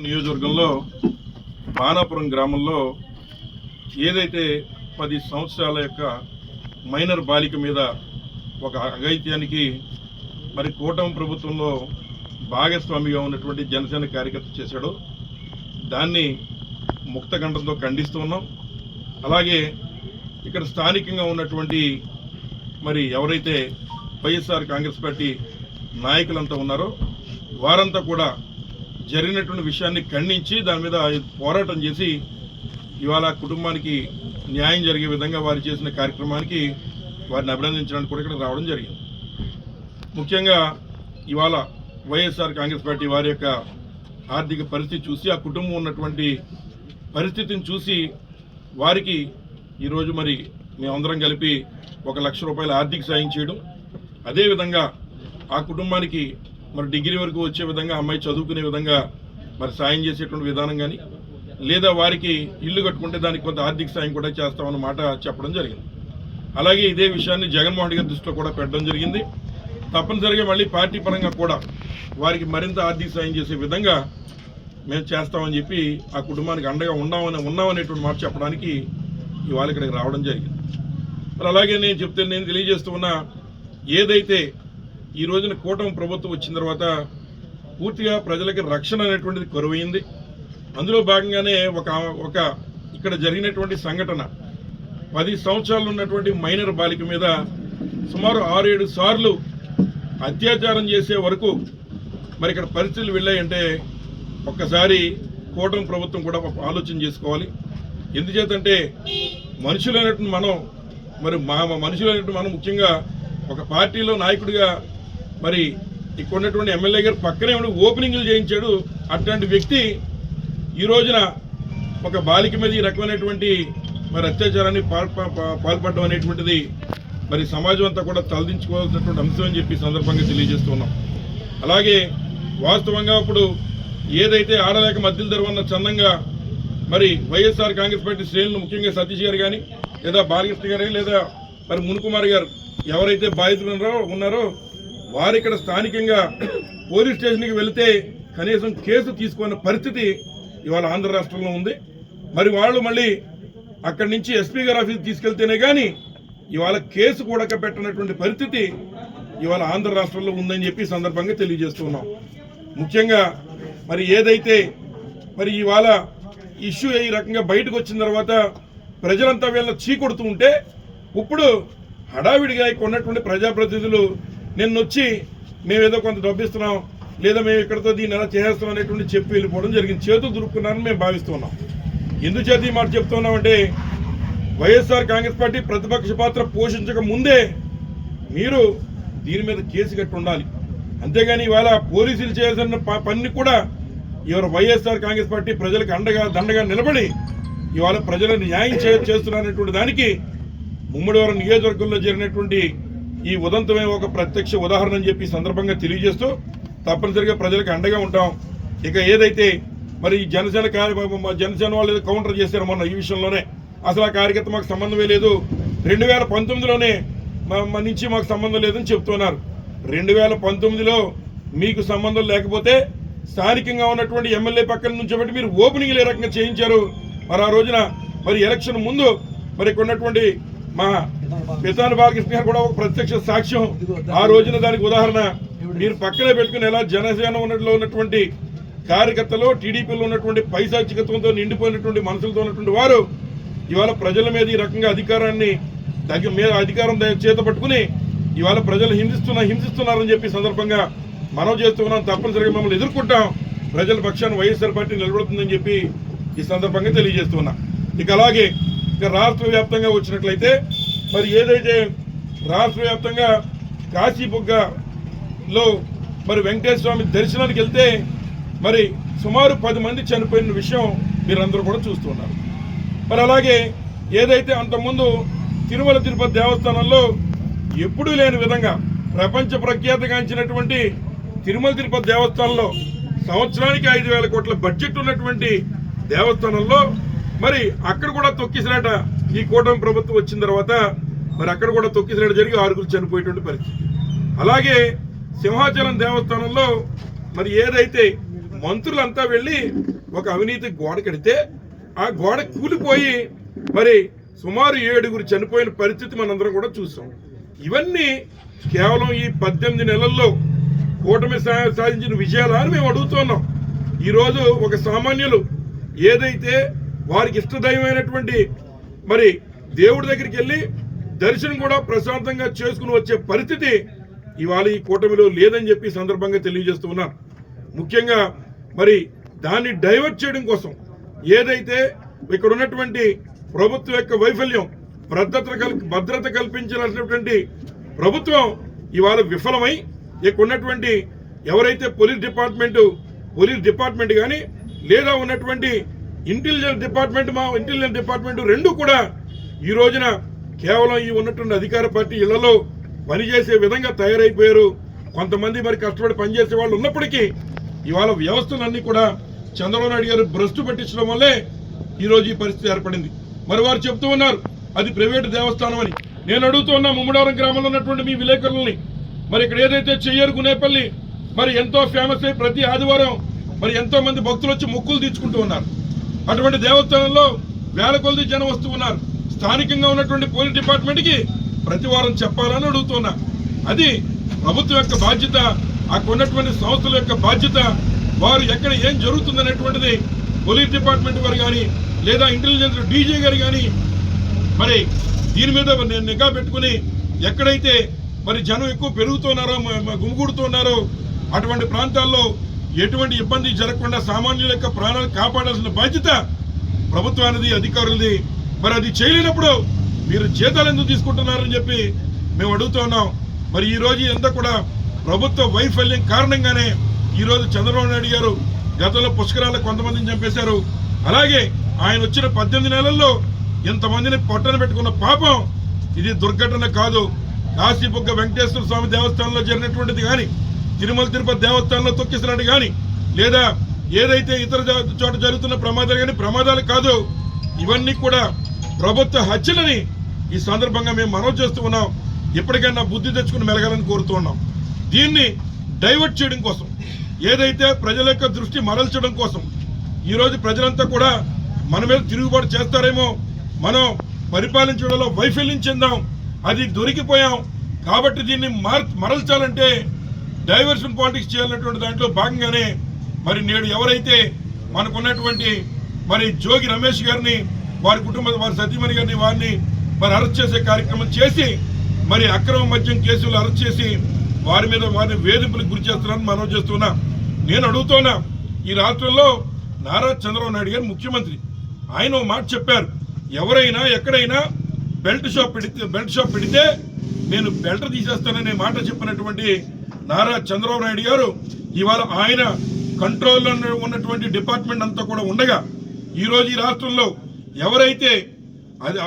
నియోజకవర్గంలో బాణాపురం గ్రామంలో ఏదైతే 10 సంవత్సరాల యొక్క మైనర్ బాలిక మీద ఒక అఘాయిత్యానికి మరి కూటమి ప్రభుత్వంలో భాగస్వామిగా ఉన్నటువంటి జనసేన కార్యకర్త చేశాడో దాన్ని ముక్తకంఠంతో ఖండిస్తూ ఉన్నాం. అలాగే ఇక్కడ స్థానికంగా ఉన్నటువంటి మరి ఎవరైతే వైఎస్ఆర్ కాంగ్రెస్ పార్టీ నాయకులంతా ఉన్నారో వారంతా కూడా జరిగినటువంటి విషయాన్ని ఖండించి దాని మీద పోరాటం చేసి ఇవాళ కుటుంబానికి న్యాయం జరిగే విధంగా వారు చేసిన కార్యక్రమానికి వారిని అభినందించడానికి కూడా ఇక్కడ రావడం జరిగింది. ముఖ్యంగా ఇవాళ వైఎస్ఆర్ కాంగ్రెస్ పార్టీ వారి యొక్క ఆర్థిక పరిస్థితి చూసి ఆ కుటుంబం ఉన్నటువంటి పరిస్థితిని చూసి వారికి ఈరోజు మరి మేమందరం కలిపి 1 లక్ష రూపాయల ఆర్థిక సాయం చేయడం, అదేవిధంగా ఆ కుటుంబానికి మరి డిగ్రీ వరకు వచ్చే విధంగా అమ్మాయి చదువుకునే విధంగా మరి సాయం చేసేటువంటి విధానం కానీ లేదా వారికి ఇల్లు కట్టుకుంటే దానికి కొంత ఆర్థిక సాయం కూడా చేస్తామన్నమాట చెప్పడం జరిగింది. అలాగే ఇదే విషయాన్ని జగన్మోహన్ రెడ్డి గారి దృష్టిలో కూడా పెట్టడం జరిగింది. తప్పనిసరిగా మళ్ళీ పార్టీ పరంగా కూడా వారికి మరింత ఆర్థిక సాయం చేసే విధంగా మేము చేస్తామని చెప్పి ఆ కుటుంబానికి అండగా ఉన్నామనేటువంటి మాట చెప్పడానికి ఇవాళ ఇక్కడికి రావడం జరిగింది. మరి అలాగే నేను తెలియజేస్తూ ఉన్నా, ఏదైతే ఈ రోజున కూటమి ప్రభుత్వం వచ్చిన తర్వాత పూర్తిగా ప్రజలకి రక్షణ అనేటువంటిది కరువైంది. అందులో భాగంగానే ఒక ఇక్కడ జరిగినటువంటి సంఘటన 10 సంవత్సరాలు ఉన్నటువంటి మైనర్ బాలిక మీద సుమారు 6-7 సార్లు అత్యాచారం చేసే వరకు మరి ఇక్కడ పరిస్థితులు వెళ్ళాయంటే ఒక్కసారి కూటమి ప్రభుత్వం కూడా ఆలోచన చేసుకోవాలి. ఎందుచేతంటే మనుషులైనటువంటి మనం మనుషులైనటువంటి మనం ముఖ్యంగా ఒక పార్టీలో నాయకుడిగా మరి ఇక్కడ ఉన్నటువంటి ఎమ్మెల్యే గారు పక్కనే ఉండి ఓపెనింగ్లు చేయించాడు. అట్లాంటి వ్యక్తి ఈ రోజున ఒక బాలిక మీద ఈ రకమైనటువంటి మరి అత్యాచారాన్ని పాల్పడడం అనేటువంటిది మరి సమాజం అంతా కూడా తలదించుకోవాల్సినటువంటి అంశం అని చెప్పి సందర్భంగా తెలియజేస్తున్నాం. అలాగే వాస్తవంగా ఇప్పుడు ఏదైతే ఆడలేక మధ్యలో తెరవన్న చందంగా మరి వైఎస్ఆర్ కాంగ్రెస్ పార్టీ శ్రేణులు ముఖ్యంగా సతీష్ గారు కానీ లేదా బాలకృష్ణ గారు లేదా మరి మునుకుమార్ గారు ఎవరైతే బాధితులు ఉన్నారో వారు ఇక్కడ స్థానికంగా పోలీస్ స్టేషన్కి వెళితే కనీసం కేసు తీసుకున్న పరిస్థితి ఇవాళ ఆంధ్ర రాష్ట్రంలో ఉంది. మరి వాళ్ళు మళ్ళీ అక్కడి నుంచి ఎస్పీ గారి ఆఫీస్కి తీసుకెళ్తేనే కానీ ఇవాళ కేసు కూడా పెట్టినటువంటి పరిస్థితి ఇవాళ ఆంధ్ర రాష్ట్రంలో ఉందని చెప్పి సందర్భంగా తెలియజేస్తున్నాం. ముఖ్యంగా మరి ఏదైతే మరి ఇవాళ ఇష్యూ ఈ రకంగా బయటకు వచ్చిన తర్వాత ప్రజలంతా వీళ్ళ చీకొడుతూ ఉంటే ఇప్పుడు హడావిడిగా ఉన్నటువంటి ప్రజాప్రతినిధులు నిన్నొచ్చి మేమేదో కొంత డబ్బు ఇస్తున్నాం లేదా మేము ఇక్కడతో దీన్ని ఎలా చేస్తున్నాం అనేటువంటి చెప్పి వెళ్ళిపోవడం జరిగింది. చేతులు దురుక్కున్నారని మేము భావిస్తున్నాం. ఎందుచేత ఈ మాట చెప్తున్నామంటే వైఎస్ఆర్ కాంగ్రెస్ పార్టీ ప్రతిపక్ష పాత్ర పోషించక ముందే మీరు దీని మీద కేసు కట్టి ఉండాలి. అంతేగాని ఇవాళ పోలీసులు చేయాల్సిన పని కూడా ఇవాళ వైఎస్ఆర్ కాంగ్రెస్ పార్టీ ప్రజలకు దండగా నిలబడి ఇవాళ ప్రజలను న్యాయం చేస్తున్నారనేటువంటి దానికి ముమ్మడివరం నియోజకవర్గంలో జరిగినటువంటి ఈ ఉదంతమే ఒక ప్రత్యక్ష ఉదాహరణ అని చెప్పి సందర్భంగా తెలియజేస్తూ తప్పనిసరిగా ప్రజలకు అండగా ఉంటాం. ఇక ఏదైతే మరి జనసేన వాళ్ళు కౌంటర్ చేశారు మొన్న ఈ విషయంలోనే, అసలు ఆ కార్యకర్త మాకు సంబంధమే లేదు, 2019లోనే నుంచి మాకు సంబంధం లేదని చెప్తున్నారు. 2019లో మీకు సంబంధం లేకపోతే స్థానికంగా ఉన్నటువంటి ఎమ్మెల్యే పక్కన నుంచి బట్టి మీరు ఓపెనింగ్ ఏ రకంగా చేయించారు. మరి ఆ రోజున మరి ఎలక్షన్ ముందు మరి కొన్నటువంటి మా పితాని బాలకృష్ణ గారు కూడా ఒక ప్రత్యక్ష సాక్ష్యం. ఆ రోజున దానికి ఉదాహరణ మీరు పక్కనే పెట్టుకుని ఎలా జనసేన ఉన్నటువంటి కార్యకర్తలు టీడీపీలో ఉన్నటువంటి పైశాచికత్వంతో నిండిపోయినటువంటి మనసులతో ఉన్నటువంటి వారు ఇవాళ ప్రజల మీద ఈ రకంగా అధికారం చేత పట్టుకుని ఇవాళ ప్రజలు హింసిస్తున్నారని చెప్పి సందర్భంగా మనం చేస్తున్నాం. తప్పనిసరిగా మమ్మల్ని ఎదుర్కొంటాం, ప్రజల పక్షాన్ని వైఎస్ఆర్ పార్టీ నిలబడుతుందని చెప్పి ఈ సందర్భంగా తెలియజేస్తున్నా. ఇక అలాగే ఇక రాష్ట్ర వ్యాప్తంగా వచ్చినట్లయితే మరి ఏదైతే రాష్ట్ర వ్యాప్తంగా కాశీబుగ్గలో మరి వెంకటేశ్వర స్వామి దర్శనానికి వెళ్తే మరి సుమారు 10 మంది చనిపోయిన విషయం మీరందరూ కూడా చూస్తున్నారు. మరి అలాగే ఏదైతే అంతకుముందు తిరుమల తిరుపతి దేవస్థానంలో ఎప్పుడూ లేని విధంగా ప్రపంచ ప్రఖ్యాతిగాంచినటువంటి తిరుమల తిరుపతి దేవస్థానంలో సంవత్సరానికి 5,000 కోట్ల బడ్జెట్ ఉన్నటువంటి దేవస్థానంలో మరి అక్కడ కూడా తొక్కిసలాట ఈ కూటమి ప్రభుత్వం వచ్చిన తర్వాత మరి అక్కడ కూడా తొక్కిసలాట జరిగి 6 చనిపోయేటువంటి పరిస్థితి. అలాగే సింహాచలం దేవస్థానంలో మరి ఏదైతే మంత్రులంతా వెళ్ళి ఒక అవినీతి గోడ కడితే ఆ గోడ కూలిపోయి మరి సుమారు 7 చనిపోయిన పరిస్థితి మనందరం కూడా చూసాం. ఇవన్నీ కేవలం ఈ 18 నెలల్లో కూటమి సాధించిన విజయాలు అని మేము అడుగుతున్నాం. ఈరోజు ఒక సామాన్యులు ఏదైతే వారికి ఇష్టదైవమైనటువంటి మరి దేవుడి దగ్గరికి వెళ్ళి దర్శనం కూడా ప్రశాంతంగా చేసుకుని వచ్చే పరిస్థితి ఇవాళ ఈ కూటమిలో లేదని చెప్పి సందర్భంగా తెలియజేస్తూ ఉన్నాను. ముఖ్యంగా మరి దాన్ని డైవర్ట్ చేయడం కోసం ఏదైతే ఇక్కడ ఉన్నటువంటి ప్రభుత్వం యొక్క వైఫల్యం భద్రత కల్పించాల్సినటువంటి ప్రభుత్వం ఇవాళ విఫలమై ఇక్కడ ఉన్నటువంటి ఎవరైతే పోలీస్ డిపార్ట్మెంట్ కానీ లేదా ఉన్నటువంటి ఇంటెలిజెన్స్ డిపార్ట్మెంట్ రెండు కూడా ఈ రోజున కేవలం ఈ ఉన్నటువంటి అధికార పార్టీ ఇళ్లలో పనిచేసే విధంగా తయారైపోయారు. కొంతమంది మరి కష్టపడి పనిచేసే వాళ్ళు ఉన్నప్పటికీ ఇవాళ వ్యవస్థలన్నీ కూడా చంద్రబాబు నాయుడు గారు భ్రష్టు పట్టించడం వల్లే ఈరోజు ఈ పరిస్థితి ఏర్పడింది. మరి వారు చెప్తూ ఉన్నారు అది ప్రైవేటు దేవస్థానం అని. నేను అడుగుతూ ఉన్నా ముమ్మడవరం గ్రామంలో ఉన్నటువంటి మీ విలేకరులని, మరి ఇక్కడ ఏదైతే చెయ్యరు గునేపల్లి మరి ఎంతో ఫేమస్ అయ్యి ప్రతి ఆదివారం మరి ఎంతో మంది భక్తులు వచ్చి మొక్కులు తీర్చుకుంటూ ఉన్నారు. అటువంటి దేవస్థానంలో వేల కొలది జనం వస్తూ ఉన్నారు. స్థానికంగా ఉన్నటువంటి పోలీస్ డిపార్ట్మెంట్కి ప్రతి వారం చెప్పాలని అడుగుతున్నా. అది ప్రభుత్వం యొక్క బాధ్యత, అక్కడ ఉన్నటువంటి సంస్థల యొక్క బాధ్యత. వారు ఎక్కడ ఏం జరుగుతుందనేటువంటిది పోలీస్ డిపార్ట్మెంట్ వారు కానీ లేదా ఇంటెలిజెన్స్ డీజీ గారు కానీ మరి దీని మీద నిఘా పెట్టుకుని ఎక్కడైతే మరి జనం ఎక్కువ పెరుగుతున్నారో గుమిగూడుతున్నారో అటువంటి ప్రాంతాల్లో ఎటువంటి ఇబ్బంది జరగకుండా సామాన్యుల యొక్క ప్రాణాలు కాపాడాల్సిన బాధ్యత ప్రభుత్వానికి అధికారులది. మరి అది చేయలేనప్పుడు మీరు జీతాలు ఎందుకు తీసుకుంటున్నారని చెప్పి మేము అడుగుతున్నాం. మరి ఈ రోజు ఎంత కూడా ప్రభుత్వ వైఫల్యం కారణంగానే ఈ రోజు చంద్రబాబు నాయుడు గారు గతంలో పుష్కరాలకు కొంతమందిని చంపేశారు. అలాగే ఆయన వచ్చిన 18 నెలల్లో ఇంతమందిని పొట్టన పెట్టుకున్న పాపం ఇది దుర్ఘటన కాదు. కాశీబుగ్గ వెంకటేశ్వర స్వామి దేవస్థానంలో జరిగినటువంటిది కానీ, తిరుమల తిరుపతి దేవస్థానంలో తొక్కిసినట్టు కానీ, లేదా ఏదైతే ఇతర చోట జరుగుతున్న ప్రమాదాలు కానీ ప్రమాదాలు కాదు. ఇవన్నీ కూడా ప్రభుత్వ హత్యలని ఈ సందర్భంగా మేము మనవి చేస్తూ ఉన్నాం. ఎప్పటికైనా బుద్ధి తెచ్చుకుని మెలగాలని కోరుతూ ఉన్నాం. దీన్ని డైవర్ట్ చేయడం కోసం, ఏదైతే ప్రజల యొక్క దృష్టి మరల్చడం కోసం ఈరోజు ప్రజలంతా కూడా మన మీద తిరుగుబాటు చేస్తారేమో, మనం పరిపాలించడంలో వైఫల్యం చెందాం, అది దొరికిపోయాం కాబట్టి దీన్ని మరల్చాలంటే డైవర్షన్ పాలిటిక్స్ చేయాలన్నటువంటి దాంట్లో భాగంగానే మరి నేడు ఎవరైతే మనకున్నటువంటి మరి జోగి రమేష్ గారిని, వారి సతీమణి గారిని వారిని మరి అరెస్ట్ చేసే కార్యక్రమం చేసి మరి అక్రమ మద్యం కేసులు అరెస్ట్ చేసి వారిని వేధింపులకు గురి చేస్తున్నారని మనం చేస్తున్నా. నేను అడుగుతున్నా, ఈ రాష్ట్రంలో నారా చంద్రబాబు నాయుడు గారు ముఖ్యమంత్రి, ఆయన ఓ మాట చెప్పారు, ఎవరైనా ఎక్కడైనా బెల్ట్ షాప్ పెడితే నేను బెల్ట్ తీసేస్తాననే మాట చెప్పినటువంటి నారా చంద్రబాబు నాయుడు గారు ఇవాళ ఆయన కంట్రోల్లో ఉన్నటువంటి డిపార్ట్మెంట్ అంతా కూడా ఉండగా ఈరోజు ఈ రాష్ట్రంలో ఎవరైతే అది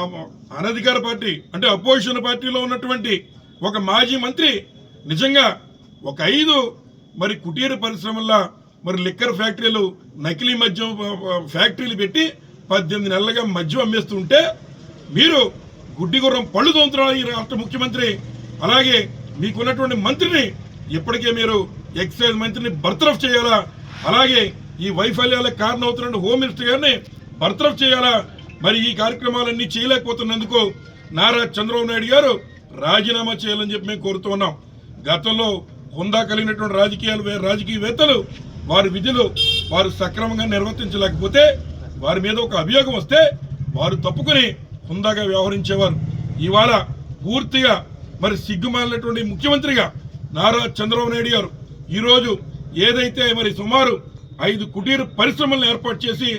అనధికార పార్టీ అంటే అపోజిషన్ పార్టీలో ఉన్నటువంటి ఒక మాజీ మంత్రి నిజంగా ఒక 5 మరి కుటీర పరిశ్రమల్లో మరి లిక్కర్ ఫ్యాక్టరీలు, నకిలీ మద్యం ఫ్యాక్టరీలు పెట్టి 18 నెలలుగా మద్యం అమ్మేస్తుంటే మీరు గుడ్డిగుర్రం పళ్ళు తోముతున్నారు ఈ రాష్ట్ర ముఖ్యమంత్రి. అలాగే మీకున్నటువంటి మంత్రిని ఇప్పటికే మీరు ఎక్సైజ్ మంత్రిని బర్తరఫ్ చేయాలా, అలాగే ఈ వైఫల్యాలకు కారణం అవుతున్న హోమ్ మినిస్టర్ గారిని బర్తరఫ్ చేయాలా. మరి ఈ కార్యక్రమాలన్నీ చేయలేకపోతున్నందుకు నారా చంద్రబాబు నాయుడు గారు రాజీనామా చేయాలని చెప్పి మేము కోరుతూ ఉన్నాం. గతంలో హుందా కలిగినటువంటి రాజకీయవేత్తలు వారి విధులు వారు సక్రమంగా నిర్వర్తించలేకపోతే వారి మీద ఒక అభియోగం వస్తే వారు తప్పుకొని హుందాగా వ్యవహరించేవారు. ఇవాళ పూర్తిగా మరి సిగ్గుమాలినటువంటి ముఖ్యమంత్రిగా నారా చంద్రబాబు నాయుడు గారు ఈరోజు ఏదైతే మరి సుమారు 5 కుటీర పరిశ్రమలను ఏర్పాటు చేసి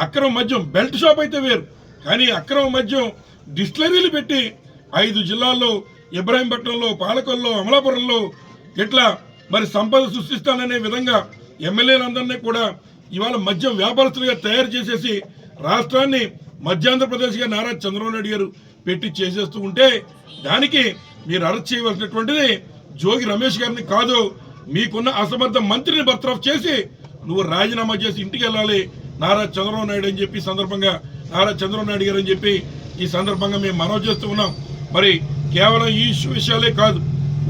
అక్రమ మద్యం, బెల్ట్ షాప్ అయితే వేరు కానీ అక్రమ మద్యం డిస్టిలరీలు పెట్టి 5 జిల్లాల్లో ఇబ్రాహీంపట్నంలో, పాలకొల్లో, అమలాపురంలో ఇట్లా మరి సంపద సృష్టిస్తాననే విధంగా ఎమ్మెల్యేలందరినీ కూడా ఇవాళ మద్యం వ్యాపారస్తులుగా తయారు చేసేసి రాష్ట్రాన్ని మధ్యాంధ్రప్రదేశ్గా నారా చంద్రబాబు నాయుడు గారు పెట్టి చేసేస్తూ ఉంటే దానికి మీరు అరెస్ట్ చేయవలసినటువంటిది జోగి రమేష్ గారిని కాదు, మీకున్న అసమర్థ మంత్రిని బర్తరఫ్ చేసి నువ్వు రాజీనామా చేసి ఇంటికి వెళ్ళాలి నారా చంద్రబాబు నాయుడు అని చెప్పి సందర్భంగా నారా చంద్రబాబు నాయుడు గారు అని చెప్పి ఈ సందర్భంగా మేము మనవి చేస్తూ ఉన్నాం. మరి కేవలం ఈ విషయాలే కాదు,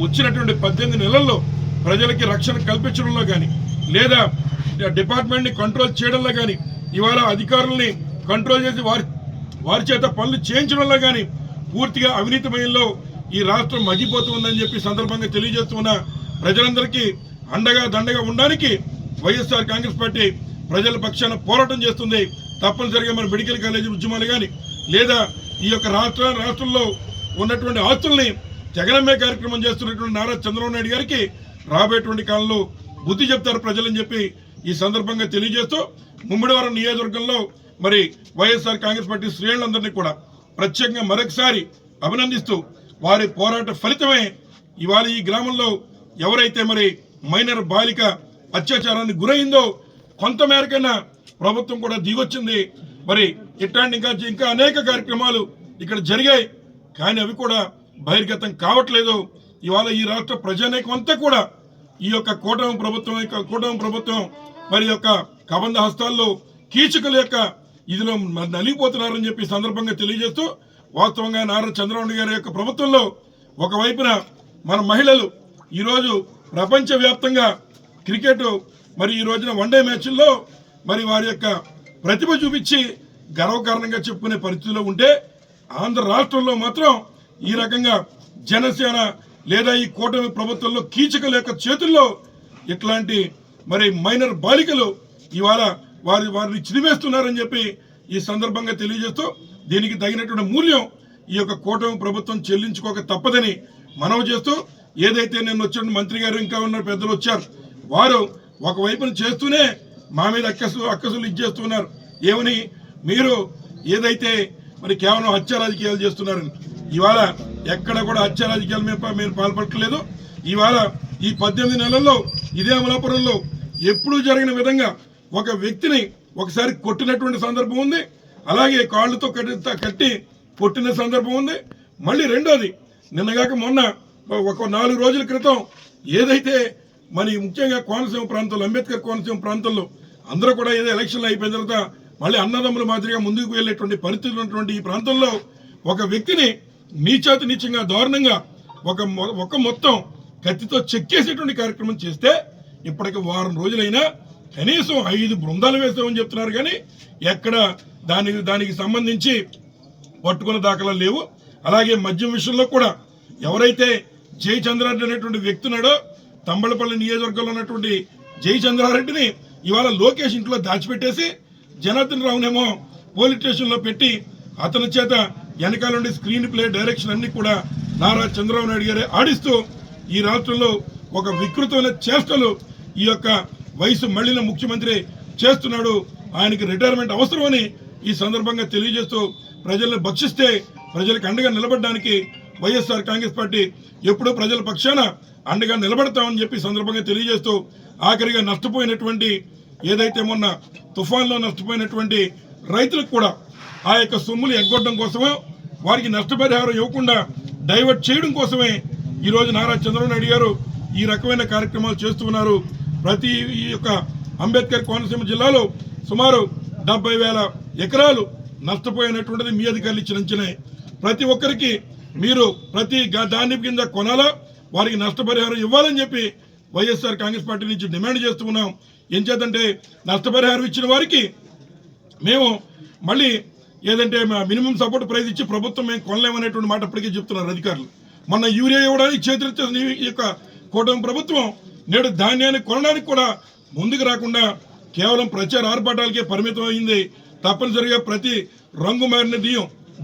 వచ్చినటువంటి 18 నెలల్లో ప్రజలకి రక్షణ కల్పించడంలో కానీ లేదా డిపార్ట్మెంట్ని కంట్రోల్ చేయడంలో కానీ ఇవాళ అధికారుల్ని కంట్రోల్ చేసి వారి చేత పనులు చేయించడంలో కానీ పూర్తిగా అవినీతిమయంలో ఈ రాష్ట్రం మగ్గిపోతుందని చెప్పి సందర్భంగా తెలియజేస్తున్న ప్రజలందరికీ అండగా దండగా ఉండడానికి వైఎస్ఆర్ కాంగ్రెస్ పార్టీ ప్రజల పక్షాన పోరాటం చేస్తుంది. తప్పనిసరిగా మన మెడికల్ కాలేజీ ఉద్యమాలు కానీ లేదా ఈ యొక్క రాష్ట్రంలో ఉన్నటువంటి ఆస్తుల్ని జగనమ్మే కార్యక్రమం చేస్తున్నటువంటి నారా చంద్రబాబు నాయుడు గారికి రాబోయేటువంటి కాలంలో బుద్ధి చెప్తారు ప్రజలని చెప్పి ఈ సందర్భంగా తెలియజేస్తూ ముమ్మిడివరం నియోజకవర్గంలో మరి వైఎస్ఆర్ కాంగ్రెస్ పార్టీ శ్రేణులందరినీ కూడా ప్రత్యేకంగా మరొకసారి అభినందిస్తూ వారి పోరాట ఫలితమే ఇవాళ ఈ గ్రామంలో ఎవరైతే మరి మైనర్ బాలిక అత్యాచారానికి గురైందో కొంతమేరకైనా ప్రభుత్వం కూడా దిగొచ్చింది. మరి ఇట్లాంటి ఇంకా అనేక కార్యక్రమాలు ఇక్కడ జరిగాయి, కానీ అవి కూడా బహిర్గతం కావట్లేదు. ఇవాళ ఈ రాష్ట్ర ప్రజానీకం అంతా కూడా ఈ యొక్క కూటమి ప్రభుత్వం మరి యొక్క కబంధ హస్తాల్లో కీచకుల యొక్క ఇదిలో నలిగిపోతున్నారని చెప్పి సందర్భంగా తెలియజేస్తూ వాస్తవంగా నారా చంద్రబాబు గారి యొక్క ప్రభుత్వంలో ఒకవైపున మన మహిళలు ఈరోజు ప్రపంచవ్యాప్తంగా క్రికెట్ మరి ఈ రోజున వన్డే మ్యాచ్ల్లో మరి వారి యొక్క ప్రతిభ చూపించి గర్వకారణంగా చెప్పుకునే పరిస్థితిలో ఉంటే ఆంధ్ర రాష్ట్రంలో మాత్రం ఈ రకంగా జనసేన లేదా ఈ కూటమి ప్రభుత్వంలో కీచకుల యొక్క చేతుల్లో ఇట్లాంటి మరి మైనర్ బాలికలు ఇవాళ వారిని చిదివేస్తున్నారని చెప్పి ఈ సందర్భంగా తెలియజేస్తూ దీనికి తగినటువంటి మూల్యం ఈ యొక్క కూటమి ప్రభుత్వం చెల్లించుకోక తప్పదని మనవి చేస్తూ ఏదైతే నేను వచ్చిన మంత్రి గారు ఇంకా ఉన్న పెద్దలు వచ్చారు వారు ఒకవైపున చేస్తూనే మా మీద అక్కసులు ఇచ్చేస్తున్నారు. ఏమని మీరు ఏదైతే మరి కేవలం హత్య రాజకీయాలు చేస్తున్నారని ఇవాళ ఎక్కడ కూడా హత్య రాజకీయాలు మేము పాల్పడలేదు. ఇవాళ ఈ 18 నెలల్లో ఇదే అమలాపురంలో ఎప్పుడూ జరిగిన విధంగా ఒక వ్యక్తిని ఒకసారి కొట్టినటువంటి సందర్భం ఉంది, అలాగే కాళ్ళతో కట్టి కొట్టిన సందర్భం ఉంది. మళ్ళీ రెండోది నిన్నగాక మొన్న ఒక 4 రోజుల క్రితం ఏదైతే మరి ముఖ్యంగా కోనసీమ ప్రాంతంలో అంబేద్కర్ కోనసీమ ప్రాంతంలో అందరూ కూడా ఏదో ఎలక్షన్లు అయిపోయిన తర్వాత మళ్ళీ అన్నదమ్ముల మాదిరిగా ముందుకు వెళ్ళేటువంటి పరిస్థితులు ఉన్నటువంటి ఈ ప్రాంతంలో ఒక వ్యక్తిని నీచంగా దారుణంగా ఒక మొత్తం కత్తితో చెక్కేసేటువంటి కార్యక్రమం చేస్తే ఇప్పటికి వారం రోజులైనా కనీసం 5 బృందాలు వేస్తామని చెప్తున్నారు, కానీ ఎక్కడ దానికి సంబంధించి పట్టుకున్న దాఖలాలు లేవు. అలాగే మద్యం విషయంలో కూడా ఎవరైతే జయచంద్రారెడ్డి అనేటువంటి వ్యక్తి ఉన్నాడో తంబళపల్లి నియోజకవర్గంలో ఉన్నటువంటి జయచంద్రారెడ్డిని ఇవాళ లోకేష్ ఇంట్లో దాచిపెట్టేసి జనార్దన్ రావునేమో పోలీస్ స్టేషన్లో పెట్టి అతని చేత వెనకాల నుండి స్క్రీన్ ప్లే డైరెక్షన్ అన్ని కూడా నారా చంద్రబాబు నాయుడు గారే ఆడిస్తూ ఈ రాష్ట్రంలో ఒక వికృతమైన చేష్టలు ఈ యొక్క వయసు మళ్లిన ముఖ్యమంత్రి చేస్తున్నాడు. ఆయనకి రిటైర్మెంట్ అవసరమని ఈ సందర్భంగా తెలియజేస్తూ ప్రజల్ని భక్షిస్తే ప్రజలకు అండగా నిలబడడానికి వైఎస్ఆర్ కాంగ్రెస్ పార్టీ ఎప్పుడూ ప్రజల పక్షాన అండగా నిలబడతామని చెప్పి సందర్భంగా తెలియజేస్తూ ఆఖరిగా నష్టపోయినటువంటి ఏదైతే మొన్న తుఫాన్లో నష్టపోయినటువంటి రైతులకు కూడా ఆ యొక్క సొమ్ములు ఎగ్గొట్టడం కోసమే వారికి నష్టపరిహారం ఇవ్వకుండా డైవర్ట్ చేయడం కోసమే ఈరోజు నారా చంద్రబాబు నాయుడు గారు ఈ రకమైన కార్యక్రమాలు చేస్తున్నారు. ప్రతి ఈ యొక్క అంబేద్కర్ కోనసీమ జిల్లాలో సుమారు 70,000 ఎకరాలు నష్టపోయినటువంటిది మీ అధికారులు ఇచ్చిన అంచనే. ప్రతి ఒక్కరికి మీరు ప్రతి ధాన్యం కింద కొనాలా, వారికి నష్టపరిహారం ఇవ్వాలని చెప్పి వైఎస్ఆర్ కాంగ్రెస్ పార్టీ నుంచి డిమాండ్ చేస్తూ ఉన్నాం. ఏం చేద్దంటే నష్టపరిహారం ఇచ్చిన వారికి మేము మళ్ళీ ఏదంటే మినిమం సపోర్ట్ ప్రైస్ ఇచ్చి ప్రభుత్వం మేము కొనలేమనేటువంటి మాట ఇప్పటికీ చెప్తున్నారు అధికారులు. మొన్న యూరియా ఇవ్వడానికి చేతులెత్తే ఈ యొక్క కూటమి ప్రభుత్వం నేడు ధాన్యాన్ని కొనడానికి కూడా ముందుకు రాకుండా కేవలం ప్రచార ఆర్భాటాలకే పరిమితం అయింది. తప్పనిసరిగా ప్రతి రంగు మారిన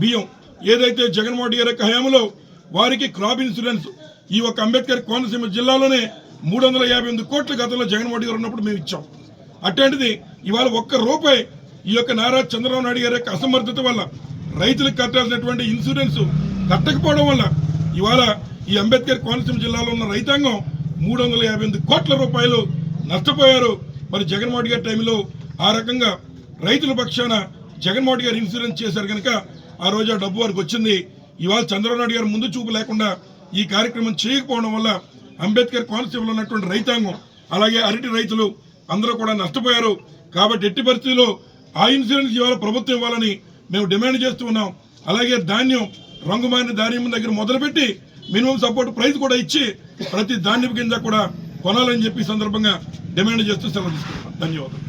బియ్యం ఏదైతే జగన్మోహన్ రెడ్డి గారి హయాంలో వారికి క్రాప్ ఇన్సూరెన్స్ ఈ ఒక అంబేద్కర్ కోనసీమ జిల్లాలోనే 358 కోట్ల గతంలో జగన్మోహన్ రెడ్డి గారు ఉన్నప్పుడు మేము ఇచ్చాం. అట్లాంటిది ఇవాళ ₹1 ఈ యొక్క నారా చంద్రబాబు నాయుడు గారి యొక్క అసమర్థత వల్ల రైతులకు కట్టాల్సినటువంటి ఇన్సూరెన్స్ కట్టకపోవడం వల్ల ఇవాళ ఈ అంబేద్కర్ కోనసీమ జిల్లాలో ఉన్న రైతాంగం 358 కోట్ల రూపాయలు నష్టపోయారు. మరి జగన్మోహన్ రెడ్డి గారి టైంలో ఆ రకంగా రైతుల పక్షాన జగన్మోహన్ రెడ్డి గారు ఇన్సూరెన్స్ చేశారు కనుక ఆ రోజు ఆ డబ్బు వారికి వచ్చింది. ఇవాళ చంద్రబాబు నాయుడు గారు ముందు చూపు లేకుండా ఈ కార్యక్రమం చేయకపోవడం వల్ల అంబేద్కర్ కోనసీమలో ఉన్నటువంటి రైతాంగం అలాగే అరటి రైతులు అందరూ కూడా నష్టపోయారు. కాబట్టి ఎట్టి పరిస్థితుల్లో ఆ ఇన్సూరెన్స్ ఇవాళ ప్రభుత్వం ఇవ్వాలని మేము డిమాండ్ చేస్తూ ఉన్నాం. అలాగే ధాన్యం రంగుమారిన ధాన్యం దగ్గర మొదలుపెట్టి మినిమం సపోర్ట్ ప్రైస్ కూడా ఇచ్చి ప్రతి ధాన్యం కింద కూడా కొనాలని చెప్పి ఈ సందర్భంగా డిమాండ్ చేస్తూ సెలవు తీసుకుంటున్నాం. ధన్యవాదాలు.